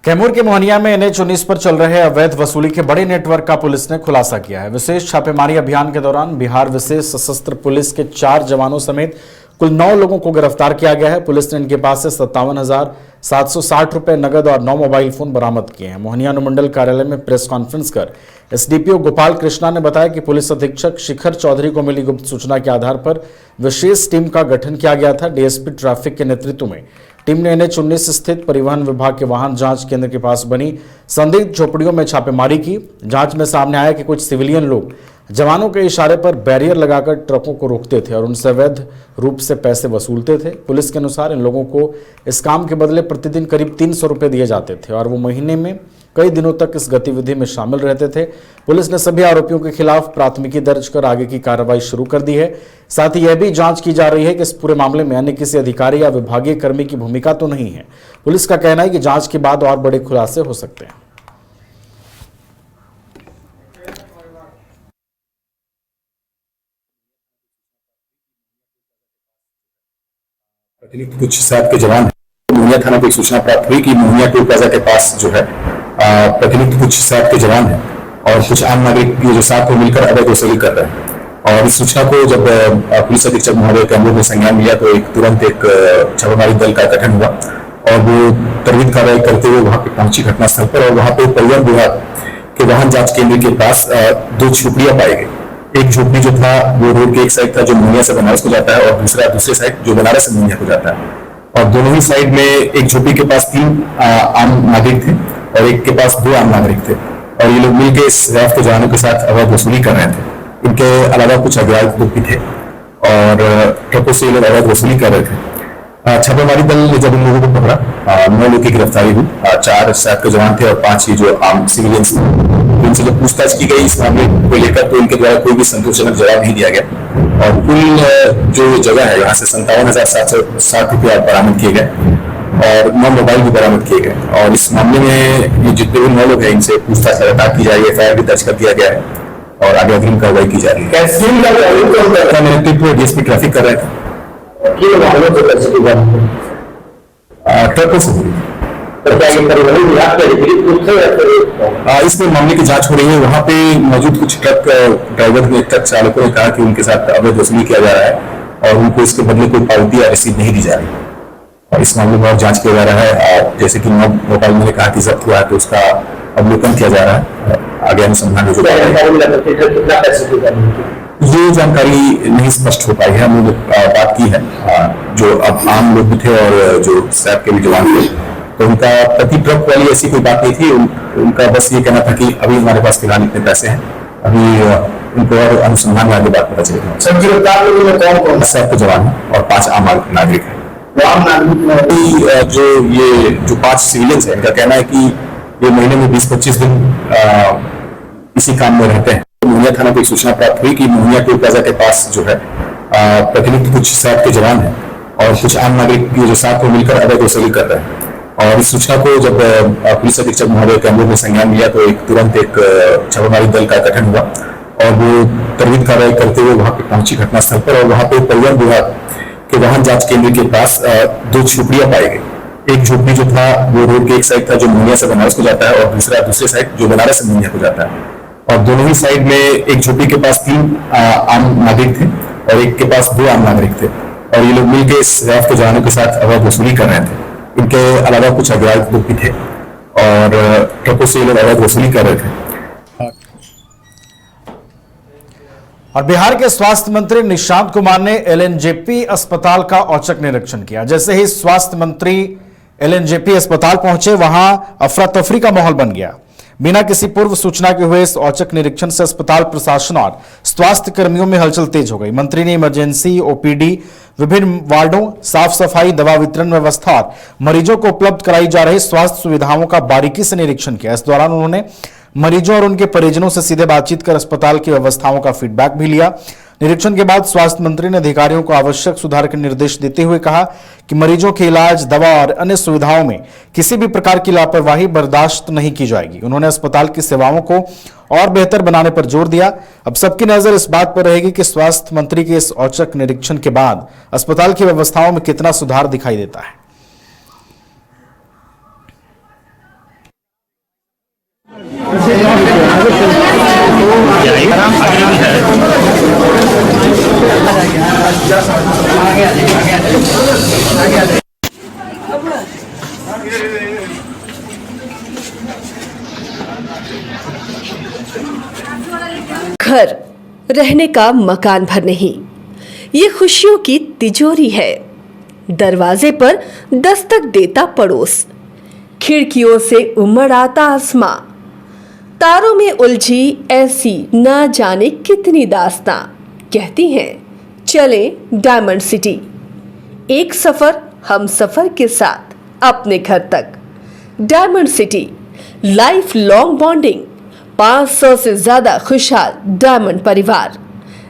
कैमूर के मोहनिया में NH-19 पर चल रहे अवैध वसूली के बड़े नेटवर्क का पुलिस ने खुलासा किया है। विशेष छापेमारी अभियान के दौरान बिहार विशेष सशस्त्र पुलिस के 4 जवानों समेत कुल 9 लोगों को गिरफ्तार किया गया है। पुलिस ने इनके पास से 57,760 रुपए नगद और 9 मोबाइल फोन बरामद किए हैं। मोहनिया अनुमंडल कार्यालय में प्रेस कॉन्फ्रेंस कर SDPO गोपाल कृष्णा ने बताया कि पुलिस अधीक्षक शिखर चौधरी को मिली गुप्त सूचना के आधार पर विशेष टीम का गठन किया गया था। DSP ट्रैफिक के नेतृत्व में टीम ने NH-19 स्थित परिवहन विभाग के वाहन जांच केंद्र के पास बनी संदिग्ध झोपड़ियों में छापेमारी की। जांच में सामने आया कि कुछ सिविलियन लोग जवानों के इशारे पर बैरियर लगाकर ट्रकों को रोकते थे और उनसे अवैध रूप से पैसे वसूलते थे। पुलिस के अनुसार इन लोगों को इस काम के बदले प्रतिदिन करीब 300 रुपए दिए जाते थे और वो महीने में कई दिनों तक इस गतिविधि में शामिल रहते थे। पुलिस ने सभी आरोपियों के खिलाफ प्राथमिकी दर्ज कर आगे की कार्रवाई शुरू कर दी है। साथ ही यह भी जांच की जा रही है कि इस पूरे मामले में अन्य किसी अधिकारी या विभागीय कर्मी की भूमिका तो नहीं है। पुलिस का कहना है कि जांच के बाद और बड़े खुलासे हो सकते हैं। अतिरिक्त कुछ सैप के जवान मोहनिया थाना को एक सूचना प्राप्त हुई कि मोहनिया टोल प्लाजा के पास जो है प्रतिनिधित्व कुछ सैप के जवान हैं और कुछ आम नागरिक जो साथ में मिलकर अवैध वसूली कर रहे हैं। और इस सूचना को जब पुलिस अधीक्षक महोदय कैमूर ने संज्ञान लिया तो तुरंत एक छापेमारी दल का गठन हुआ और वो त्वरित कार्रवाई करते हुए वहां पे पहुंची घटनास्थल पर और वहां पे परिवहन विभाग के वाहन जांच केंद्र के पास 2 झोपड़ियां पाई गई। एक झोपड़ी जो था वो रोड के एक साइड था जो मोहनिया से बनारस को जाता है और दूसरे साइड जो बनारस से मोहनिया को जाता है। और दोनों ही साइड में एक झोपड़ी के पास 3 आम नागरिक थे और एक के पास 2 आम नागरिक थे और ये लोग मिलकर इस रैफ के जवानों के साथ अवैध वसूली कर रहे थे। इनके अलावा कुछ अज्ञात लोग भी थे और ट्रकों से ये लोग अवैध वसूली कर रहे थे। छापेमारी दल ने जब इन लोगों को पकड़ा 9 लोगों की गिरफ्तारी हुई। 4 सैप के जवान थे और 5 ही जो आम सिविलियंस थे। इनसे जब पूछताछ की गई इस मामले को लेकर तो इनके द्वारा कोई भी संतोषजनक जवाब नहीं दिया गया और कुल जो जगह है यहाँ से 57,760 रुपया बरामद किए गए और 9 मोबाइल भी बरामद किए गए। और इस मामले में ये जितने भी 9 लोग हैं इनसे पूछताछ लगातार की जा रही है। FIR भी दर्ज कर दिया गया है और आगे अग्रिम कार्रवाई की जा रही है। नेतृत्व DSP ट्रैफिक कर रहे थे। ट्रकों से इसमें मामले की जांच हो रही है। वहां पे मौजूद कुछ ट्रक ड्राइवर ने ट्रक चालकों ने कहा कि उनके साथ अवैध वसूली किया जा रहा है और उनको इसके बदले कोई पावती या रसीद नहीं दी जा रही और इस मामले में और जांच किया जा रहा है। जैसे कि मोबाइल मैंने कहा कि जब्त हुआ है तो उसका अवलोकन किया जा रहा है। आगे अनुसंधान ये जानकारी नहीं स्पष्ट हो पाई है। हमने बात की है जो अब आम लोग भी थे और जो सैप के भी जवान थे तो उनका प्रति ट्रक वाली ऐसी कोई बात नहीं थी। उनका बस ये कहना था कि अभी हमारे पास फिलहाल इतने पैसे हैं, अभी उनको और अनुसंधान में आगे बात पता चलेगा। सैप के जवान हैं और 5 आम नागरिक हैं। जो 5 सिविलियंस है इनका कहना है कि ये महीने में 20-25 दिन इसी काम में रहते हैं। मोहनिया थाना को एक सूचना प्राप्त हुई कि मोहनिया टोल प्लाजा के पास जो है प्रतिनिधित्व कुछ सैप के जवान हैं और कुछ आम नागरिक जो साथ में मिलकर अवैध वसूली कर रहे हैं। और इस सूचना को जब पुलिस अधीक्षक महोदय कैमूर ने संज्ञान लिया तो तुरंत एक छापेमारी दल का गठन हुआ और वो त्वरित कार्रवाई करते हुए वहां पे पहुंची घटनास्थल पर और वहां पे परिवहन विभाग के वाहन जांच केंद्र के पास 2 झोपड़ियां पाई गई। एक झोपड़ी जो था वो रोड के एक साइड था जो मोहनिया से बनारस को जाता है और दूसरे साइड जो बनारस से मोहनिया को जाता है। और दोनों ही साइड में एक झोपड़ी के पास 3 आम नागरिक थे और एक के पास 2 आम नागरिक थे और ये लोग मिलकर इस रैफ के जवानों के साथ अवैध वसूली कर रहे थे। इनके अलावा कुछ अज्ञात लोग भी थे और ट्रकों से ये लोग अवैध वसूली कर रहे थे। और बिहार के स्वास्थ्य मंत्री निशांत कुमार ने LNJP अस्पताल का औचक निरीक्षण किया। जैसे ही स्वास्थ्य मंत्री LNJP अस्पताल पहुंचे वहां अफरा तफरी का माहौल बन गया। बिना किसी पूर्व सूचना के हुए इस औचक निरीक्षण से अस्पताल प्रशासन और स्वास्थ्य कर्मियों में हलचल तेज हो गई। मंत्री ने इमरजेंसी, OPD, विभिन्न वार्डों, साफ सफाई, दवा वितरण व्यवस्था और मरीजों को उपलब्ध कराई जा रही स्वास्थ्य सुविधाओं का बारीकी से निरीक्षण किया। इस दौरान उन्होंने मरीजों और उनके परिजनों से सीधे बातचीत कर अस्पताल की व्यवस्थाओं का फीडबैक भी लिया। निरीक्षण के बाद स्वास्थ्य मंत्री ने अधिकारियों को आवश्यक सुधार के निर्देश देते हुए कहा कि मरीजों के इलाज, दवा और अन्य सुविधाओं में किसी भी प्रकार की लापरवाही बर्दाश्त नहीं की जाएगी। उन्होंने अस्पताल की सेवाओं को और बेहतर बनाने पर जोर दिया। अब सबकी नजर इस बात पर रहेगी कि स्वास्थ्य मंत्री के इस औचक निरीक्षण के बाद अस्पताल की व्यवस्थाओं में कितना सुधार दिखाई देता है। घर रहने का मकान भर नहीं, ये खुशियों की तिजोरी है। दरवाजे पर दस्तक देता पड़ोस, खिड़कियों से उमड़ आता आसमां, तारों में उलझी ऐसी ना जाने कितनी दास्तां। कहती हैं चले डायमंड सिटी, एक सफर हम सफर के साथ अपने घर तक। Diamond city, life long bonding, 500 से ज्यादा खुशहाल डायमंड परिवार।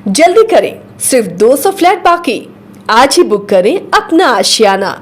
जल्दी करें, सिर्फ 200 फ्लैट बाकी। आज ही बुक करें अपना आशियाना।